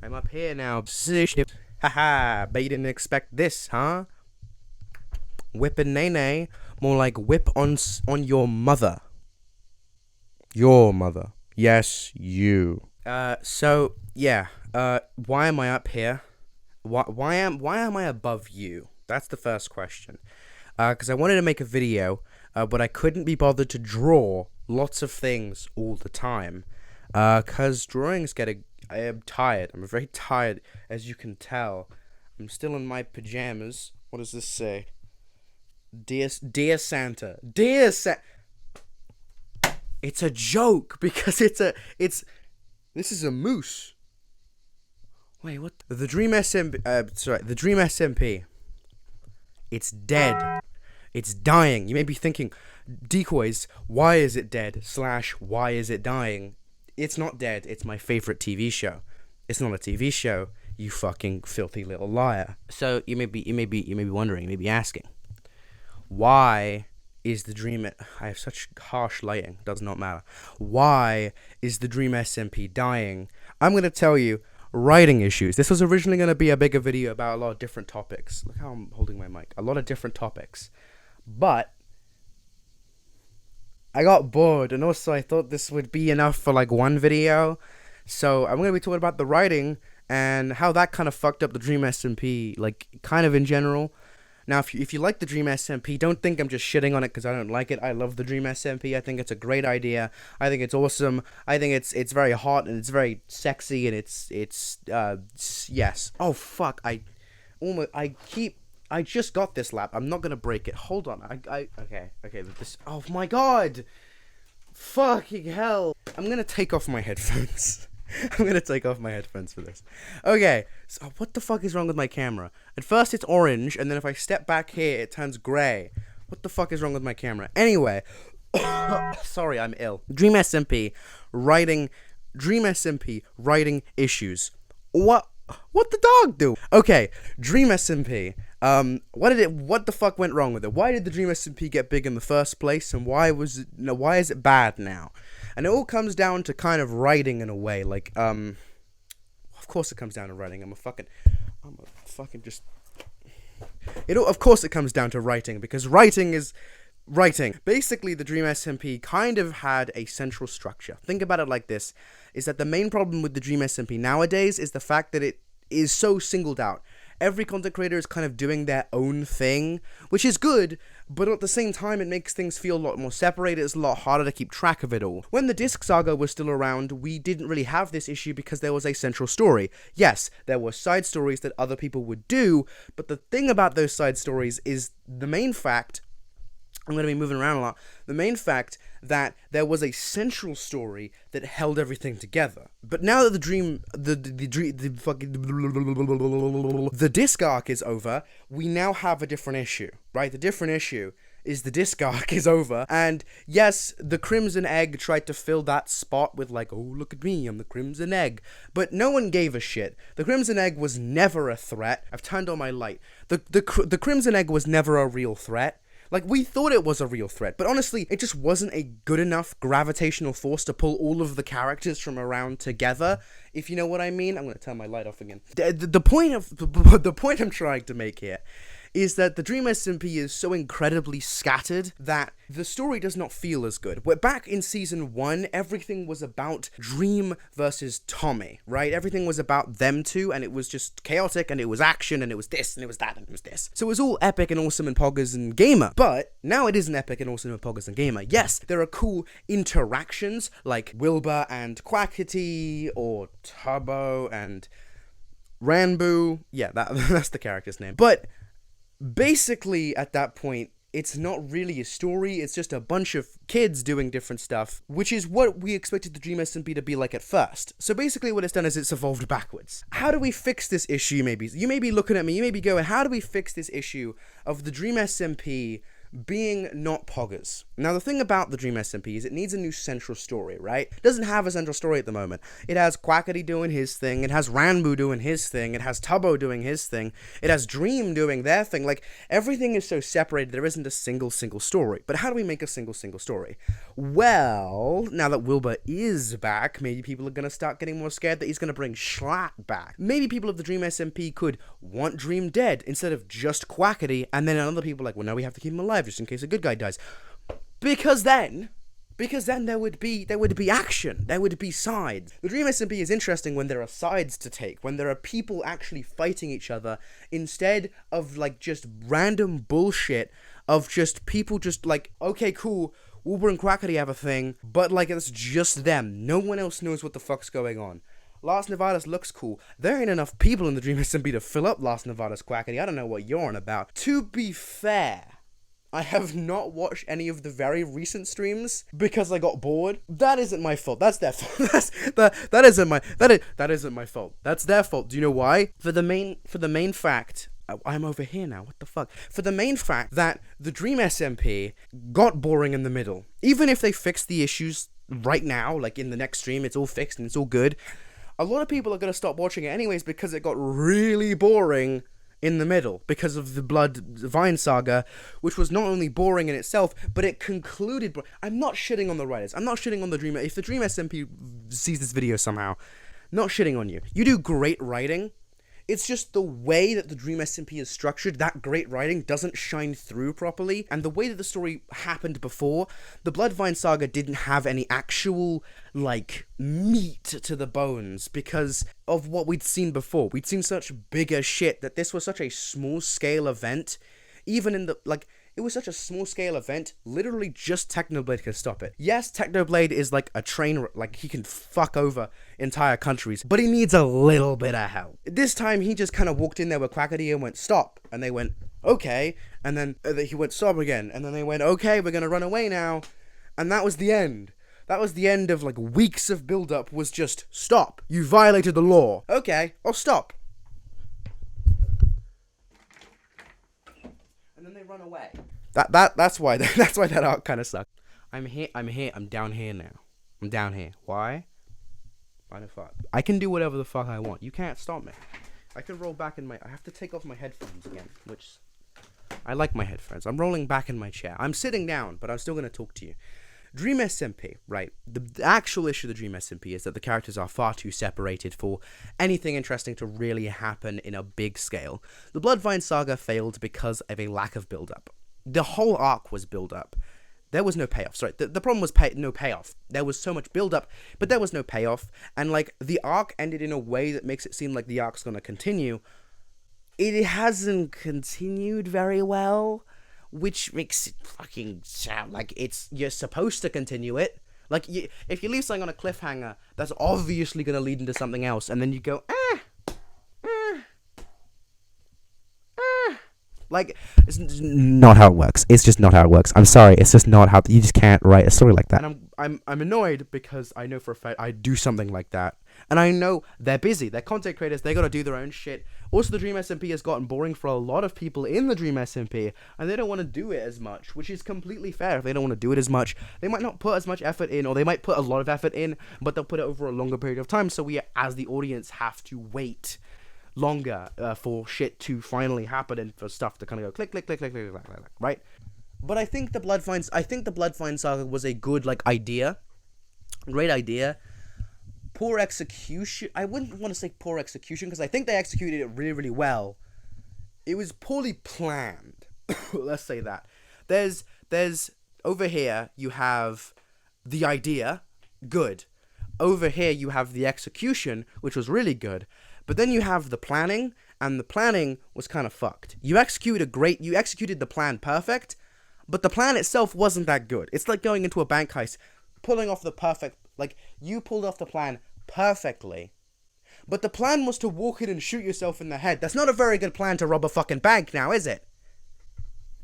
I'm up here now. Haha, but you didn't expect this, huh? Whipping nay, more like whip on your mother. Your mother. Yes, you. So yeah. Why am I up here? Why am I above you? That's the first question. Because I wanted to make a video, but I couldn't be bothered to draw lots of things all the time. Because drawings I am tired. I'm very tired, as you can tell. I'm still in my pajamas. What does this say? Dear Santa. Dear Santa. It's a joke because this is a moose. Wait, what? The Dream SMP. The Dream SMP. It's dead. It's dying. You may be thinking, DecoyZ, why is it dead? / why is it dying? It's not dead. It's my favorite TV show. It's not a TV show. You fucking filthy little liar. So you may be wondering. You may be asking, why is the Dream? I have such harsh lighting. Does not matter. Why is the Dream SMP dying? I'm gonna tell you. Writing issues. This was originally going to be a bigger video about a lot of different topics. Look how I'm holding my mic. A lot of different topics. But I got bored, and also I thought this would be enough for like one video. So I'm going to be talking about the writing and how that kind of fucked up the Dream SMP, like kind of in general. Now, if you like the Dream SMP, don't think I'm just shitting on it because I don't like it. I love the Dream SMP. I think it's a great idea. I think it's awesome. I think it's very hot and it's very sexy and it's yes. Oh fuck! I just got this lap. I'm not gonna break it. Hold on. Okay. This. Oh my god! Fucking hell! I'm gonna take off my headphones. I'm gonna take off my headphones for this. Okay, so what the fuck is wrong with my camera? At first it's orange, and then if I step back here, it turns gray. What the fuck is wrong with my camera? Anyway, sorry, I'm ill. Dream SMP writing issues. What the dog do? Okay, Dream SMP. What the fuck went wrong with it? Why did the Dream SMP get big in the first place, and why is it bad now? And it all comes down to kind of writing in a way, like, of course it comes down to writing. Of course it comes down to writing, because writing is writing. Basically, the Dream SMP kind of had a central structure. Think about it like this, is that the main problem with the Dream SMP nowadays is the fact that it is so singled out. Every content creator is kind of doing their own thing, which is good, but at the same time, it makes things feel a lot more separated. It's a lot harder to keep track of it all. When the Disc Saga was still around, we didn't really have this issue because there was a central story. Yes, there were side stories that other people would do, but the thing about those side stories is the main fact, I'm going to be moving around a lot, the main fact that there was a central story that held everything together. But now that the disc arc is over, we now have a different issue, right? The different issue is the disc arc is over, and yes, the Crimson Egg tried to fill that spot with like, oh, look at me, I'm the Crimson Egg, but no one gave a shit. The Crimson Egg was never a threat. I've turned on my light. The Crimson Egg was never a real threat. Like, we thought it was a real threat, but honestly, it just wasn't a good enough gravitational force to pull all of the characters from around together, if you know what I mean. I'm going to turn my light off again. The point I'm trying to make here is that the Dream SMP is so incredibly scattered that the story does not feel as good. Where back in season 1, everything was about Dream versus Tommy, right? Everything was about them two, and it was just chaotic, and it was action, and it was this, and it was that, and it was this. So it was all epic and awesome and poggers and gamer. But now it isn't epic and awesome and poggers and gamer. Yes, there are cool interactions like Wilbur and Quackity, or Tubbo and Ranboo. Yeah, that's the character's name. But basically, at that point, it's not really a story, it's just a bunch of kids doing different stuff, which is what we expected the Dream SMP to be like at first. So basically what it's done is it's evolved backwards. How do we fix this issue, maybe? You may be looking at me, you may be going, how do we fix this issue of the Dream SMP being not poggers. Now, the thing about the Dream SMP is it needs a new central story, right? It doesn't have a central story at the moment. It has Quackity doing his thing, it has Ranboo doing his thing, it has Tubbo doing his thing, it has Dream doing their thing. Like, everything is so separated, there isn't a single story. But how do we make a single story? Well, now that Wilbur is back, maybe people are gonna start getting more scared that he's gonna bring Schlatt back. Maybe people of the Dream SMP could want Dream dead instead of just Quackity, and then other people are like, well, no, we have to keep him alive just in case a good guy dies. Because then there would be action, there would be sides. The Dream SMP is interesting when there are sides to take, when there are people actually fighting each other, instead of like just random bullshit of just people just like, okay, cool, Wilbur and Quackity have a thing, but like it's just them. No one else knows what the fuck's going on. Las Nevadas looks cool. There ain't enough people in the Dream SMP to fill up Las Nevadas Quackity. I don't know what you're on about. To be fair, I have not watched any of the very recent streams because I got bored. That isn't my fault. That's their fault. That isn't my fault. That's their fault. Do you know why? For the main fact, I'm over here now. What the fuck? For the main fact that the Dream SMP got boring in the middle. Even if they fixed the issues right now, like in the next stream, it's all fixed and it's all good. A lot of people are going to stop watching it anyways because it got really boring in the middle because of the Blood Vine saga, which was not only boring in itself, but it concluded. I'm not shitting on the writers. I'm not shitting on the Dream. If the Dream SMP sees this video somehow, not shitting on you. You do great writing. It's just the way that the Dream SMP is structured, that great writing doesn't shine through properly, and the way that the story happened before, the Bloodvine saga didn't have any actual, like, meat to the bones because of what we'd seen before. We'd seen such bigger shit that this was such a small-scale event, even in the, like, it was such a small-scale event, literally just Technoblade could stop it. Yes, Technoblade is like a train, like he can fuck over entire countries, but he needs a little bit of help. This time, he just kind of walked in there with Quackity and went, stop, and they went, okay, and then he went, stop again, and then they went, okay, we're gonna run away now, and that was the end. That was the end of, like, weeks of build-up, was just, stop, you violated the law. Okay, I'll stop. Run away. That's why that arc kind of sucked. I'm down here now. I'm down here. Why? Why the fuck? I can do whatever the fuck I want. You can't stop me. I can roll back in my. I have to take off my headphones again, which I like my headphones. I'm rolling back in my chair. I'm sitting down, but I'm still gonna talk to you. Dream SMP, right? The actual issue of the Dream SMP is that the characters are far too separated for anything interesting to really happen in a big scale. The Bloodvine saga failed because of a lack of build-up. The whole arc was build-up. There was no payoff. Sorry, the problem was no payoff. There was so much build-up, but there was no payoff. And, like, the arc ended in a way that makes it seem like the arc's gonna continue. It hasn't continued very well, which makes it fucking sound like you're supposed to continue it. Like, if you leave something on a cliffhanger, that's obviously going to lead into something else, and then you go, like, it's not how it works. It's just not how it works. I'm sorry, it's just not how, you just can't write a story like that. And I'm annoyed because I know for a fact I do something like that, and I know they're busy, they're content creators, they gotta do their own shit. Also, the Dream SMP has gotten boring for a lot of people in the Dream SMP, and they don't want to do it as much, which is completely fair. If they don't want to do it as much, they might not put as much effort in, or they might put a lot of effort in, but they'll put it over a longer period of time, so we, as the audience, have to wait longer for shit to finally happen and for stuff to kind of go click, click, click, click, click, click, click, click, right? But I think the Bloodvine saga was a good, like, idea. Great idea. Poor execution. I wouldn't want to say poor execution, because I think they executed it really, really well. It was poorly planned. Let's say that. There's over here, you have the idea, good. Over here, you have the execution, which was really good. But then you have the planning, and the planning was kind of fucked. You executed the plan perfect, but the plan itself wasn't that good. It's like going into a bank heist, pulling off the perfect, like, you pulled off the plan perfectly, but the plan was to walk in and shoot yourself in the head. That's not a very good plan to rob a fucking bank now, is it?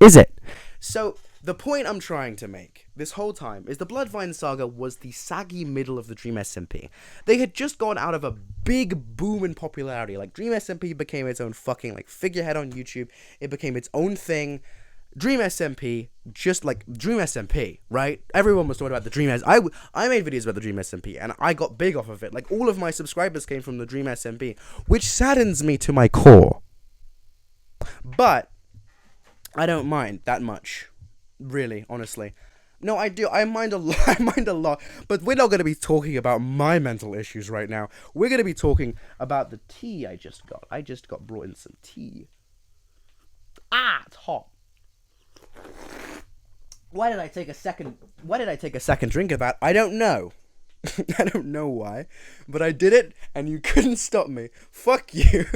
Is it? So, the point I'm trying to make this whole time is the Bloodvine saga was the saggy middle of the Dream SMP. They had just gone out of a big boom in popularity. Like, Dream SMP became its own fucking, like, figurehead on YouTube. It became its own thing. Dream SMP, just like Dream SMP, right? Everyone was talking about the Dream SMP. I made videos about the Dream SMP, and I got big off of it. Like, all of my subscribers came from the Dream SMP, which saddens me to my core. But I don't mind that much, really, honestly. No, I do. I mind a lot. I mind a lot. But we're not going to be talking about my mental issues right now. We're going to be talking about the tea I just got. I just got brought in some tea. It's hot. Why did I take a second drink of that? I don't know. I don't know why. But I did it, and you couldn't stop me. Fuck you.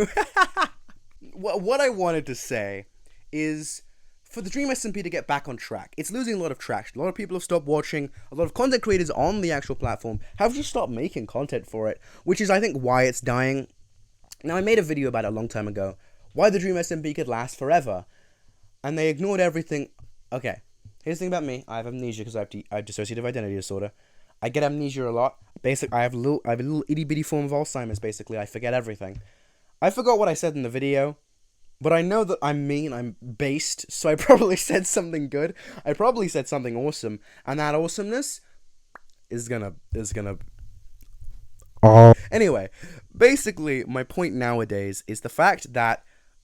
What I wanted to say is, for the Dream SMP to get back on track, it's losing a lot of traction. A lot of people have stopped watching. A lot of content creators on the actual platform have just stopped making content for it, which is, I think, why it's dying. Now, I made a video about it a long time ago, why the Dream SMP could last forever, and they ignored everything. Okay, here's the thing about me. I have amnesia because I have dissociative identity disorder. I get amnesia a lot. I have a little itty bitty form of Alzheimer's. Basically, I forget everything. I forgot what I said in the video. But I know that I'm me and I'm based, so I probably said something good. I probably said something awesome, and that awesomeness is gonna. Oh. Anyway, basically, my point nowadays is the fact that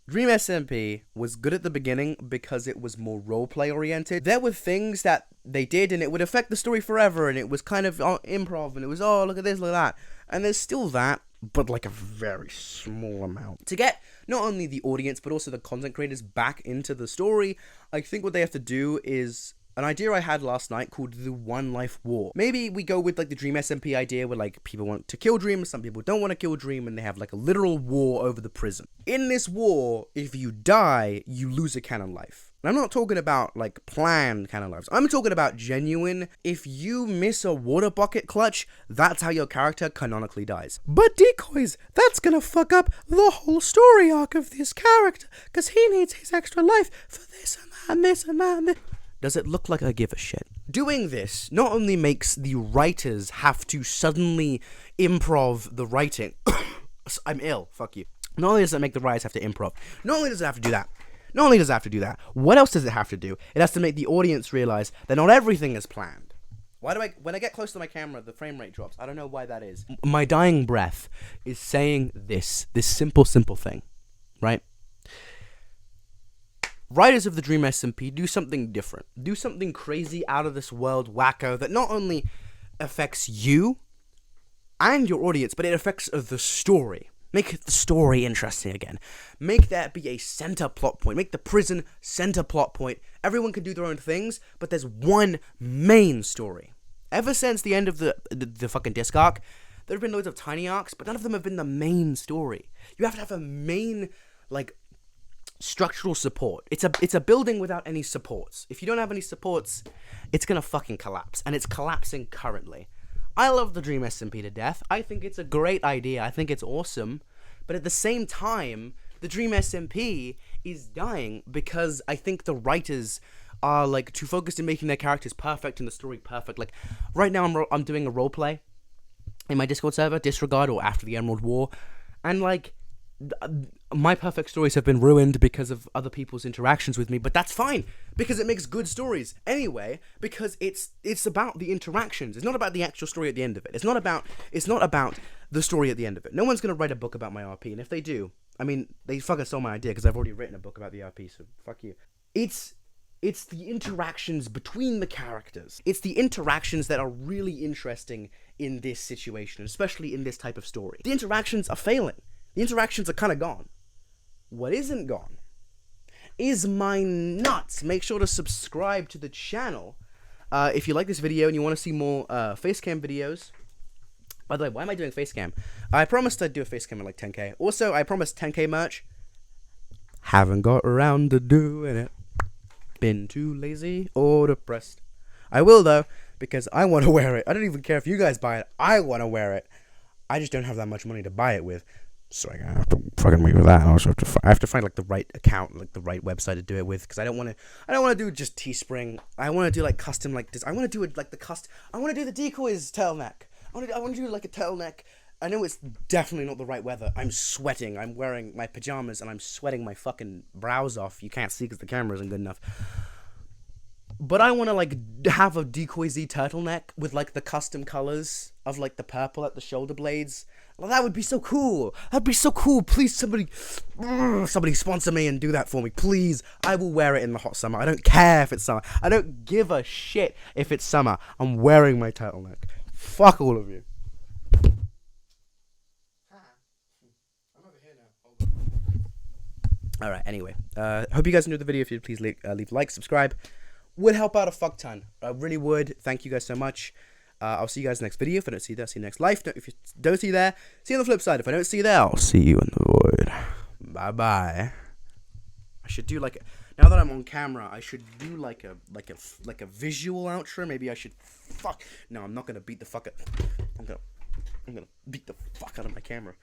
Dream SMP was good at the beginning because it was more roleplay oriented. There were things that they did, and it would affect the story forever, and it was kind of improv, and it was, oh, look at this, look at that. And there's still that, but like a very small amount. To get not only the audience, but also the content creators back into the story, I think what they have to do is an idea I had last night called the One Life War. Maybe we go with like the Dream SMP idea where like people want to kill Dream, some people don't want to kill Dream, and they have like a literal war over the prison. In this war, if you die, you lose a canon life. And I'm not talking about like planned canon lives. I'm talking about genuine. If you miss a water bucket clutch, that's how your character canonically dies. But DecoyZ, that's gonna fuck up the whole story arc of this character, because he needs his extra life for this and that and this and that and this. Does it look like I give a shit? Doing this not only makes the writers have to suddenly improv the writing. I'm ill, fuck you. Not only does it make the writers have to improv, not only does it have to do that, what else does it have to do? It has to make the audience realize that not everything is planned. When I get close to my camera, the frame rate drops. I don't know why that is. My dying breath is saying this simple thing, right? Writers of the Dream SMP, do something different. Do something crazy, out of this world, wacko, that not only affects you and your audience, but it affects the story. Make the story interesting again. Make that be a center plot point. Make the prison center plot point. Everyone can do their own things, but there's one main story. Ever since the end of the fucking disc arc, there have been loads of tiny arcs, but none of them have been the main story. You have to have a main, like, structural support. It's a building without any supports. If you don't have any supports, it's gonna fucking collapse, and it's collapsing currently. I love the Dream SMP to death. I think it's a great idea. I think it's awesome. But at the same time, the Dream SMP is dying because I think the writers are like too focused in making their characters perfect and the story perfect. Like right now, I'm doing a roleplay in my Discord server, Disregard or After the Emerald War, and like my perfect stories have been ruined because of other people's interactions with me, but that's fine because it makes good stories anyway, because it's about the interactions. It's not about the actual story at the end of it. It's not about the story at the end of it. No one's going to write a book about my RP, and if they do, I mean, they fucking stole my idea because I've already written a book about the RP, so fuck you. It's the interactions between the characters. It's the interactions that are really interesting in this situation, especially in this type of story. The interactions are failing. The interactions are kind of gone. What isn't gone is my nuts. Make sure to subscribe to the channel if you like this video and you want to see more facecam videos. By the way, why am I doing facecam? I promised I'd do a facecam at like 10k. Also, I promised 10k merch. Haven't got around to doing it. Been too lazy or depressed. I will though, because I want to wear it. I don't even care if you guys buy it. I want to wear it. I just don't have that much money to buy it with. So I have to fucking wait with that. I also have to find like the right account, like the right website to do it with, because I don't want to do just Teespring. I want to do like custom like this. I want to do it like I want to do the DecoyZ turtleneck. I want to do like a turtleneck I know it's definitely not the right weather. I'm sweating. I'm wearing my pajamas and I'm sweating my fucking brows off. You can't see because the camera isn't good enough. But I want to, like, have a DecoyZ turtleneck with, like, the custom colors of, like, the purple at the shoulder blades. Well, that would be so cool. That'd be so cool. Please, somebody sponsor me and do that for me. Please. I will wear it in the hot summer. I don't care if it's summer. I don't give a shit if it's summer. I'm wearing my turtleneck. Fuck all of you. Alright, anyway. Hope you guys enjoyed the video. If you'd please leave a like, subscribe. Would help out a fuck ton. I really would. Thank you guys so much. I'll see you guys next video. If I don't see you there, see you next life. If you don't see you there, see you on the flip side. If I don't see you there, I'll see you in the void. Bye bye. I should do like now that I'm on camera, I should do like a visual outro. Maybe I should No, I'm not gonna beat the fuck out. I'm gonna beat the fuck out of my camera.